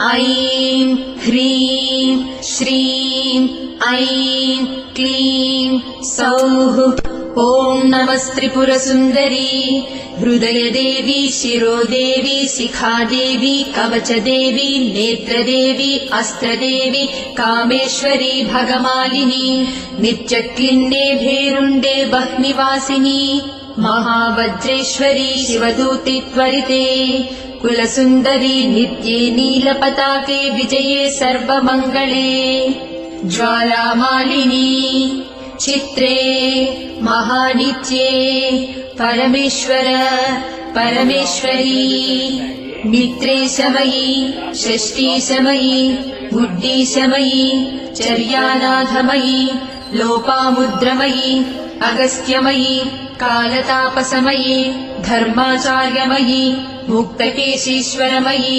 ऐं ह्रीं श्रीं ऐं क्लीं सौः। ॐ नमस्त्रिपुरसुन्दरी हृदयदेवी शिरोदेवी शिखादेवी कवचदेवी नेत्रदेवी अस्त्रदेवी कामेश्वरी भगमालिनी नित्यक्लिन्ने भेरुण्डे बह्निवासिनी महावज्रेश्वरी शिवदूति त्वरिते कुलसुन्दरी नित्ये नीलपताके विजये सर्वमङ्गले ज्वालामालिनी चित्रे महानित्ये परमेश्वर परमेश्वरी मित्रेशमयी षष्ठीशमयी बुद्धीशमयी चर्यानाथमयी लोपामुद्रमयी अगस्त्यमयी कालतापसमयी धर्माचार्यमयी मुक्तकेशीश्वरमयी।